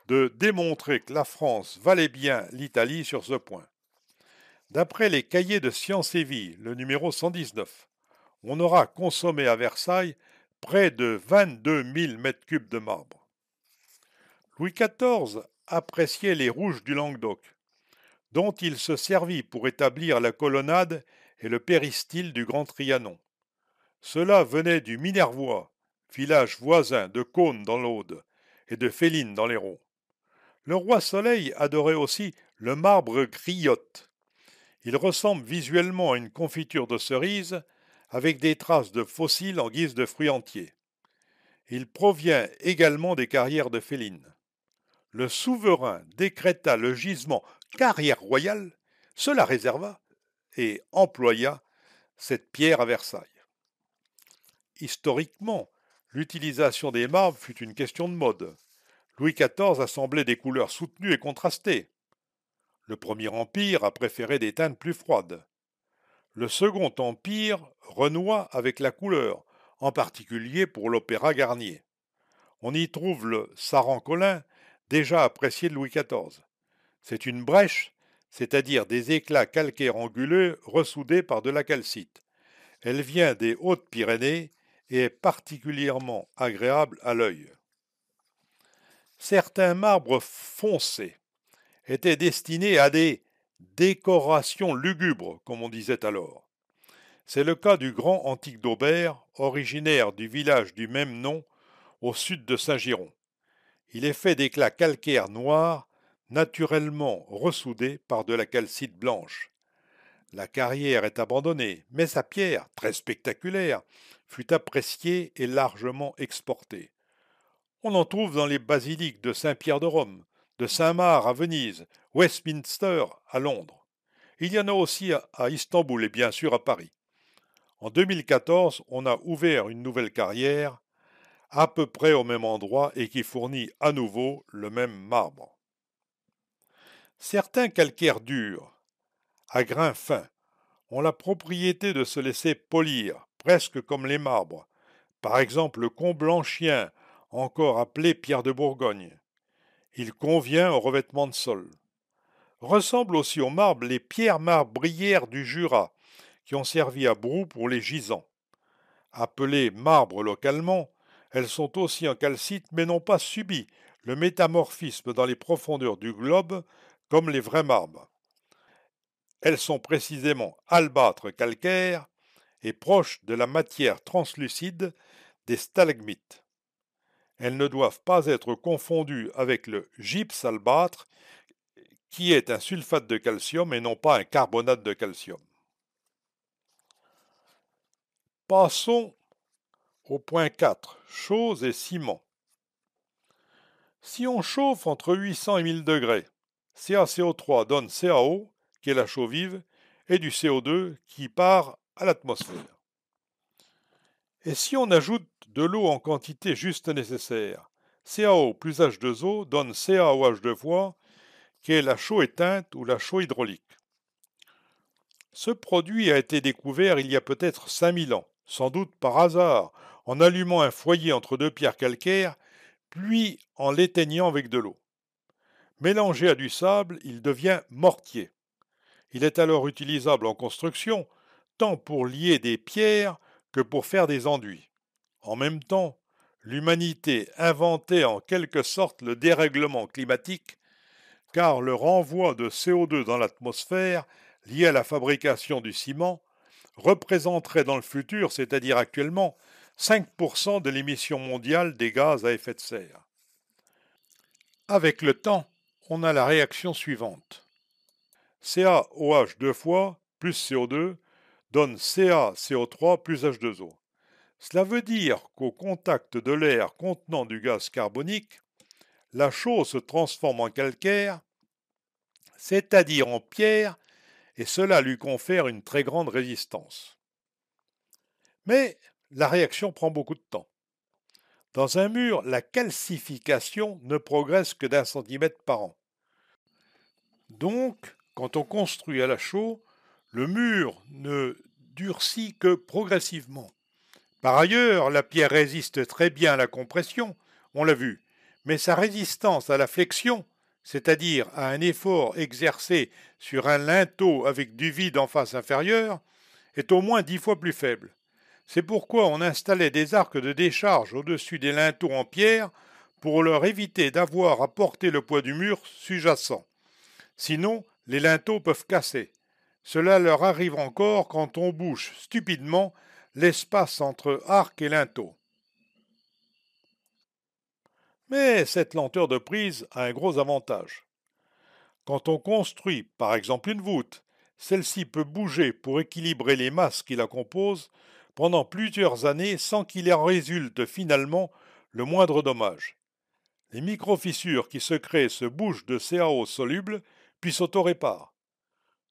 de démontrer que la France valait bien l'Italie sur ce point. D'après les cahiers de Science et Vie, le numéro 119, on aura consommé à Versailles près de 22 000 mètres cubes de marbre. Louis XIV appréciait les rouges du Languedoc, dont il se servit pour établir la colonnade et le péristyle du Grand Trianon. Cela venait du Minervois, village voisin de Caunes dans l'Aude et de Féline dans l'Hérault. Le roi Soleil adorait aussi le marbre grillotte. Il ressemble visuellement à une confiture de cerise avec des traces de fossiles en guise de fruits entiers. Il provient également des carrières de Féline. Le souverain décréta le gisement carrière royale, se la réserva et employa cette pierre à Versailles. Historiquement, l'utilisation des marbres fut une question de mode. Louis XIV assemblait des couleurs soutenues et contrastées. Le Premier Empire a préféré des teintes plus froides. Le Second Empire renoua avec la couleur, en particulier pour l'opéra Garnier. On y trouve le Saran-Colin, déjà apprécié de Louis XIV. C'est une brèche, c'est-à-dire des éclats calcaires anguleux ressoudés par de la calcite. Elle vient des Hautes-Pyrénées et est particulièrement agréable à l'œil. Certains marbres foncés étaient destinés à des décorations lugubres, comme on disait alors. C'est le cas du grand antique d'Aubert, originaire du village du même nom, au sud de Saint-Giron. Il est fait d'éclats calcaires noirs, naturellement ressoudés par de la calcite blanche. La carrière est abandonnée, mais sa pierre, très spectaculaire, fut appréciée et largement exportée. On en trouve dans les basiliques de Saint-Pierre de Rome, de Saint-Marc à Venise, Westminster à Londres. Il y en a aussi à Istanbul et bien sûr à Paris. En 2014, on a ouvert une nouvelle carrière, à peu près au même endroit et qui fournit à nouveau le même marbre. Certains calcaires durs, à grains fins, ont la propriété de se laisser polir, presque comme les marbres. Par exemple le Comblanchien, encore appelé pierre de Bourgogne. Il convient au revêtement de sol. Ressemblent aussi au marbre les pierres marbrières du Jura, qui ont servi à brou pour les gisants. Appelées marbres localement, elles sont aussi en calcite mais n'ont pas subi le métamorphisme dans les profondeurs du globe comme les vrais marbres. Elles sont précisément albâtres calcaires et proches de la matière translucide des stalagmites. Elles ne doivent pas être confondues avec le gypse albâtre qui est un sulfate de calcium et non pas un carbonate de calcium. Passons au point 4, chaux et ciment. Si on chauffe entre 800 et 1000 degrés, CaCO3 donne CaO, qui est la chaux vive, et du CO2 qui part à l'atmosphère. Et si on ajoute de l'eau en quantité juste nécessaire, CaO plus H2O donne CaOH deux fois, qui est la chaux éteinte ou la chaux hydraulique. Ce produit a été découvert il y a peut-être 5000 ans, sans doute par hasard, en allumant un foyer entre deux pierres calcaires, puis en l'éteignant avec de l'eau. Mélangé à du sable, il devient mortier. Il est alors utilisable en construction, tant pour lier des pierres que pour faire des enduits. En même temps, l'humanité inventait en quelque sorte le dérèglement climatique, car le renvoi de CO2 dans l'atmosphère, lié à la fabrication du ciment, représenterait dans le futur, c'est-à-dire actuellement, 5% de l'émission mondiale des gaz à effet de serre. Avec le temps, on a la réaction suivante. CaOH deux fois plus CO2 donne CaCO3 plus H2O. Cela veut dire qu'au contact de l'air contenant du gaz carbonique, la chaux se transforme en calcaire, c'est-à-dire en pierre, et cela lui confère une très grande résistance. Mais la réaction prend beaucoup de temps. Dans un mur, la calcification ne progresse que d'1 centimètre par an. Donc, quand on construit à la chaux, le mur ne durcit que progressivement. Par ailleurs, la pierre résiste très bien à la compression, on l'a vu, mais sa résistance à la flexion, c'est-à-dire à un effort exercé sur un linteau avec du vide en face inférieure, est au moins 10 fois plus faible. C'est pourquoi on installait des arcs de décharge au-dessus des linteaux en pierre pour leur éviter d'avoir à porter le poids du mur sous-jacent. Sinon, les linteaux peuvent casser. Cela leur arrive encore quand on bouche stupidement l'espace entre arc et linteau. Mais cette lenteur de prise a un gros avantage. Quand on construit, par exemple, une voûte, celle-ci peut bouger pour équilibrer les masses qui la composent pendant plusieurs années sans qu'il en résulte finalement le moindre dommage. Les micro-fissures qui se créent se bougent de CaO soluble puis s'auto-réparent.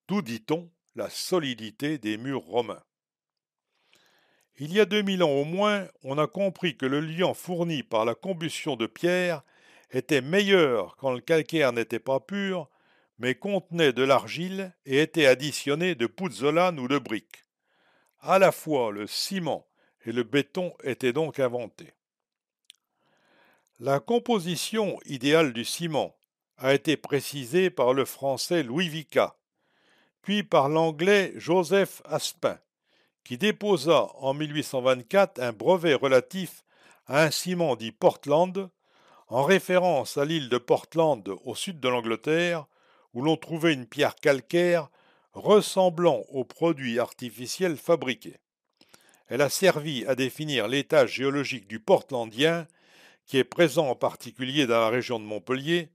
D'où, dit-on, la solidité des murs romains. Il y a 2000 ans au moins, on a compris que le liant fourni par la combustion de pierre était meilleur quand le calcaire n'était pas pur, mais contenait de l'argile et était additionné de pouzzolane ou de briques. À la fois le ciment et le béton étaient donc inventés. La composition idéale du ciment a été précisée par le français Louis Vicat, puis par l'anglais Joseph Aspin, qui déposa en 1824 un brevet relatif à un ciment dit Portland, en référence à l'île de Portland au sud de l'Angleterre, où l'on trouvait une pierre calcaire ressemblant aux produits artificiels fabriqués. Elle a servi à définir l'état géologique du Portlandien, qui est présent en particulier dans la région de Montpellier,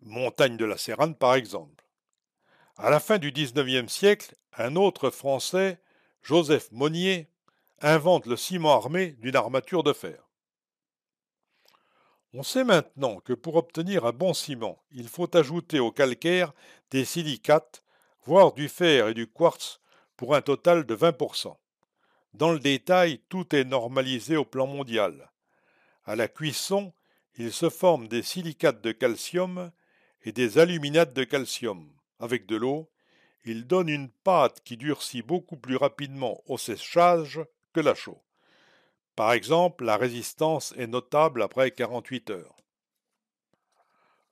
montagne de la Séranne par exemple. À la fin du XIXe siècle, un autre Français, Joseph Monnier, invente le ciment armé d'une armature de fer. On sait maintenant que pour obtenir un bon ciment, il faut ajouter au calcaire des silicates, voire du fer et du quartz, pour un total de 20%. Dans le détail, tout est normalisé au plan mondial. À la cuisson, il se forme des silicates de calcium et des aluminates de calcium. Avec de l'eau, il donne une pâte qui durcit beaucoup plus rapidement au séchage que la chaux. Par exemple, la résistance est notable après 48 heures.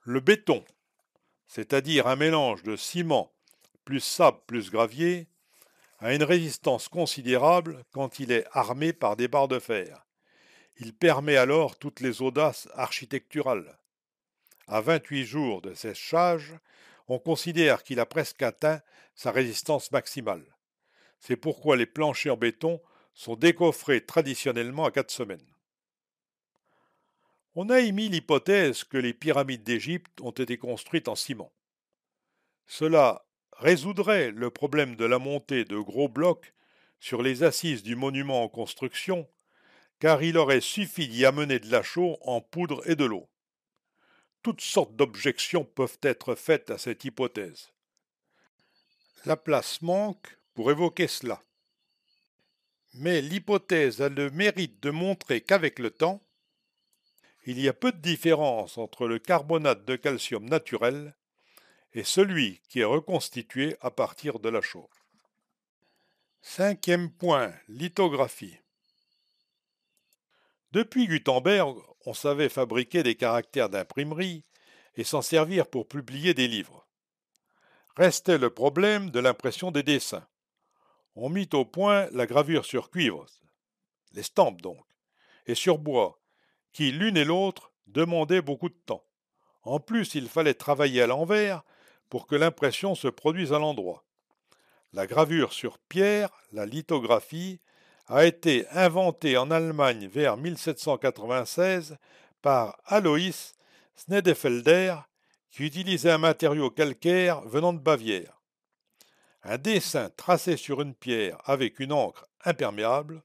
Le béton, c'est-à-dire un mélange de ciment plus sable plus gravier, a une résistance considérable quand il est armé par des barres de fer. Il permet alors toutes les audaces architecturales. À 28 jours de séchage, on considère qu'il a presque atteint sa résistance maximale. C'est pourquoi les planchers en béton sont décoffrés traditionnellement à 4 semaines. On a émis l'hypothèse que les pyramides d'Égypte ont été construites en ciment. Cela résoudrait le problème de la montée de gros blocs sur les assises du monument en construction, car il aurait suffi d'y amener de la chaux en poudre et de l'eau. Toutes sortes d'objections peuvent être faites à cette hypothèse. La place manque pour évoquer cela. Mais l'hypothèse a le mérite de montrer qu'avec le temps, il y a peu de différence entre le carbonate de calcium naturel et celui qui est reconstitué à partir de la chaux. Cinquième point, lithographie. Depuis Gutenberg, on savait fabriquer des caractères d'imprimerie et s'en servir pour publier des livres. Restait le problème de l'impression des dessins. On mit au point la gravure sur cuivre, l'estampe donc, et sur bois, qui l'une et l'autre demandaient beaucoup de temps. En plus, il fallait travailler à l'envers pour que l'impression se produise à l'endroit. La gravure sur pierre, la lithographie, a été inventée en Allemagne vers 1796 par Alois Schnedefelder, qui utilisait un matériau calcaire venant de Bavière. Un dessin tracé sur une pierre avec une encre imperméable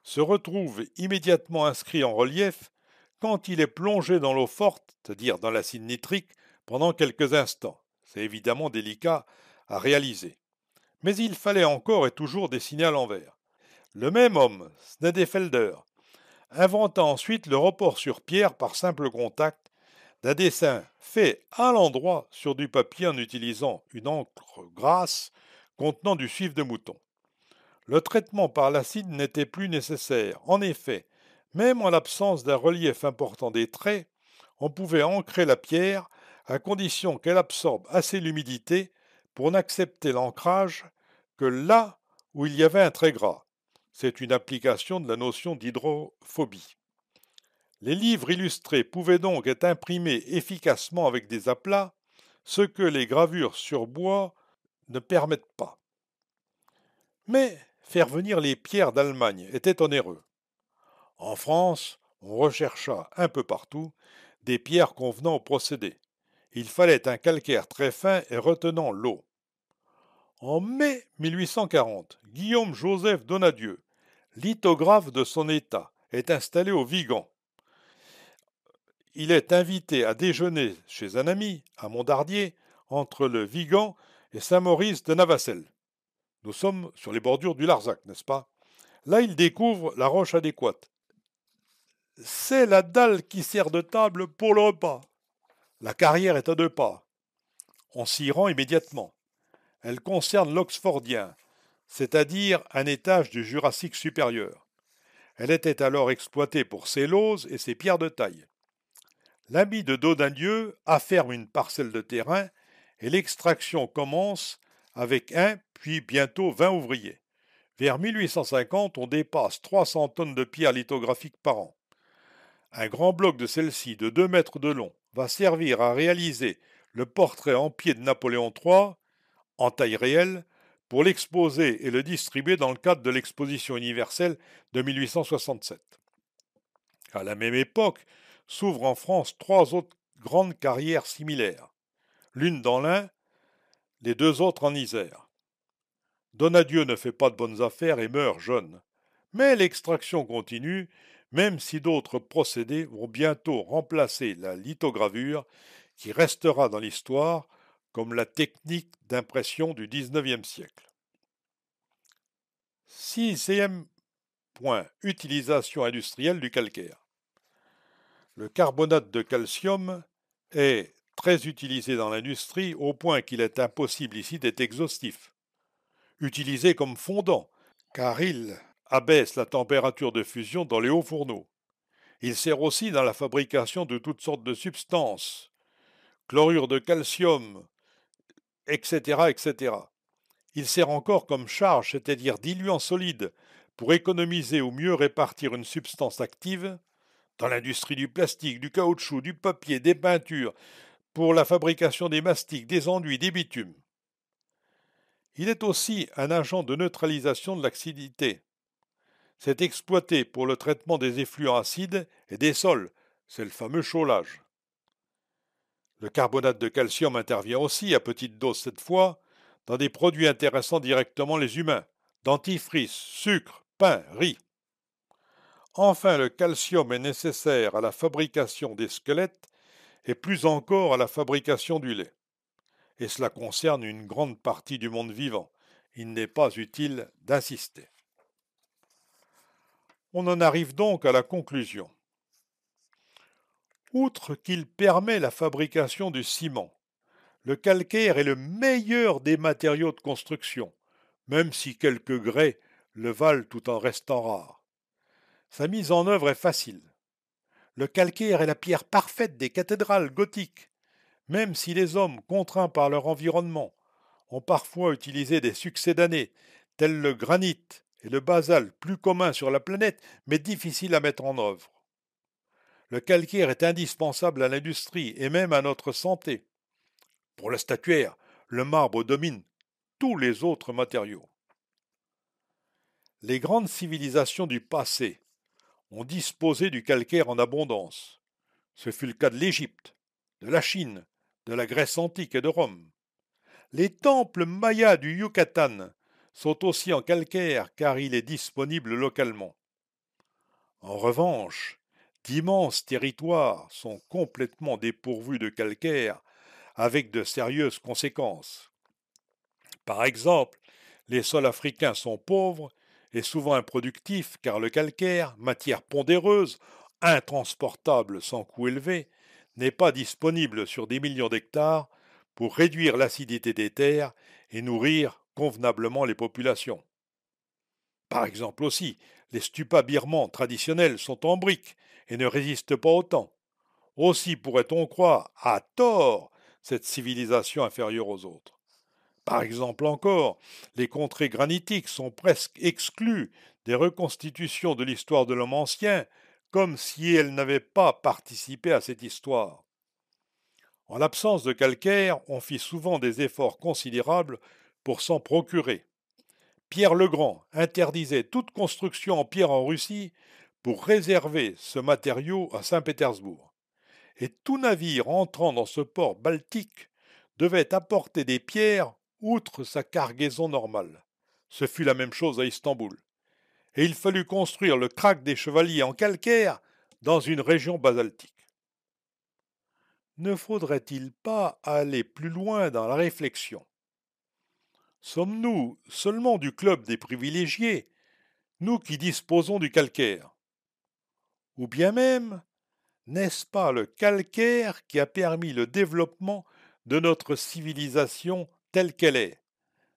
se retrouve immédiatement inscrit en relief quand il est plongé dans l'eau forte, c'est-à-dire dans l'acide nitrique, pendant quelques instants. C'est évidemment délicat à réaliser. Mais il fallait encore et toujours dessiner à l'envers. Le même homme, Schnedefelder, inventa ensuite le report sur pierre par simple contact d'un dessin fait à l'endroit sur du papier en utilisant une encre grasse contenant du suif de mouton. Le traitement par l'acide n'était plus nécessaire. En effet, même en l'absence d'un relief important des traits, on pouvait ancrer la pierre à condition qu'elle absorbe assez l'humidité pour n'accepter l'ancrage que là où il y avait un trait gras. C'est une application de la notion d'hydrophobie. Les livres illustrés pouvaient donc être imprimés efficacement avec des aplats, ce que les gravures sur bois ne permettent pas. Mais faire venir les pierres d'Allemagne était onéreux. En France, on rechercha un peu partout des pierres convenant au procédé. Il fallait un calcaire très fin et retenant l'eau. En mai 1840, Guillaume-Joseph Donadieu, lithographe de son état, est installé au Vigan. Il est invité à déjeuner chez un ami, à Montardier, entre le Vigan et Saint-Maurice de Navassel. Nous sommes sur les bordures du Larzac, n'est-ce pas? Là, il découvre la roche adéquate. C'est la dalle qui sert de table pour le repas. La carrière est à 2 pas. On s'y rend immédiatement. Elle concerne l'Oxfordien, c'est-à-dire un étage du Jurassique supérieur. Elle était alors exploitée pour ses lauses et ses pierres de taille. L'ami de Daudindieu afferme une parcelle de terrain et l'extraction commence avec un, puis bientôt 20 ouvriers. Vers 1850, on dépasse 300 tonnes de pierres lithographiques par an. Un grand bloc de celle-ci de 2 mètres de long va servir à réaliser le portrait en pied de Napoléon III, en taille réelle, pour l'exposer et le distribuer dans le cadre de l'exposition universelle de 1867. À la même époque, s'ouvrent en France 3 autres grandes carrières similaires, l'une dans l'Ain, les 2 autres en Isère. Donadieu ne fait pas de bonnes affaires et meurt jeune. Mais l'extraction continue, même si d'autres procédés vont bientôt remplacer la lithogravure, qui restera dans l'histoire comme la technique d'impression du XIXe siècle. Sixième point, utilisation industrielle du calcaire. Le carbonate de calcium est très utilisé dans l'industrie au point qu'il est impossible ici d'être exhaustif. Utilisé comme fondant, car il abaisse la température de fusion dans les hauts fourneaux. Il sert aussi dans la fabrication de toutes sortes de substances, chlorure de calcium, etc., etc. Il sert encore comme charge, c'est-à-dire diluant solide, pour économiser ou mieux répartir une substance active dans l'industrie du plastique, du caoutchouc, du papier, des peintures, pour la fabrication des mastiques, des enduits, des bitumes. Il est aussi un agent de neutralisation de l'acidité. C'est exploité pour le traitement des effluents acides et des sols, c'est le fameux chaulage. Le carbonate de calcium intervient aussi, à petite dose cette fois, dans des produits intéressant directement les humains, dentifrice, sucre, pain, riz. Enfin, le calcium est nécessaire à la fabrication des squelettes et plus encore à la fabrication du lait. Et cela concerne une grande partie du monde vivant. Il n'est pas utile d'insister. On en arrive donc à la conclusion. Outre qu'il permet la fabrication du ciment, le calcaire est le meilleur des matériaux de construction, même si quelques grès le valent tout en restant rares. Sa mise en œuvre est facile. Le calcaire est la pierre parfaite des cathédrales gothiques, même si les hommes, contraints par leur environnement, ont parfois utilisé des succédanés, tels le granit et le basalte, plus communs sur la planète, mais difficiles à mettre en œuvre. Le calcaire est indispensable à l'industrie et même à notre santé. Pour le statuaire, le marbre domine tous les autres matériaux. Les grandes civilisations du passé ont disposé du calcaire en abondance. Ce fut le cas de l'Égypte, de la Chine, de la Grèce antique et de Rome. Les temples mayas du Yucatan sont aussi en calcaire car il est disponible localement. En revanche, d'immenses territoires sont complètement dépourvus de calcaire avec de sérieuses conséquences. Par exemple, les sols africains sont pauvres et souvent improductifs car le calcaire, matière pondéreuse, intransportable sans coût élevé, n'est pas disponible sur des millions d'hectares pour réduire l'acidité des terres et nourrir convenablement les populations. Par exemple aussi, les stupas birmans traditionnels sont en briques et ne résistent pas au temps. Aussi pourrait-on croire, à tort, cette civilisation inférieure aux autres. Par exemple encore, les contrées granitiques sont presque exclues des reconstitutions de l'histoire de l'homme ancien, comme si elles n'avaient pas participé à cette histoire. En l'absence de calcaire, on fit souvent des efforts considérables pour s'en procurer. Pierre le Grand interdisait toute construction en pierre en Russie pour réserver ce matériau à Saint-Pétersbourg. Et tout navire entrant dans ce port baltique devait apporter des pierres outre sa cargaison normale. Ce fut la même chose à Istanbul. Et il fallut construire le crack des chevaliers en calcaire dans une région basaltique. Ne faudrait-il pas aller plus loin dans la réflexion? Sommes-nous seulement du club des privilégiés, nous qui disposons du calcaire? Ou bien même, n'est-ce pas le calcaire qui a permis le développement de notre civilisation telle qu'elle est,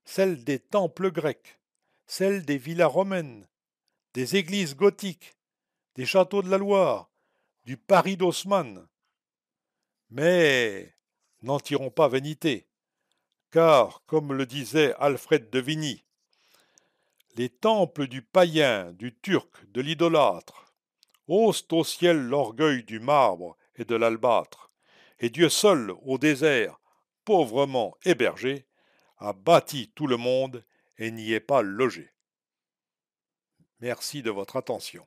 celle des temples grecs, celle des villas romaines, des églises gothiques, des châteaux de la Loire, du Paris d'Haussmann? Mais n'en tirons pas vanité, car, comme le disait Alfred de Vigny, les temples du païen, du turc, de l'idolâtre, haussent au ciel l'orgueil du marbre et de l'albâtre, et Dieu seul, au désert, pauvrement hébergé, a bâti tout le monde et n'y est pas logé. Merci de votre attention.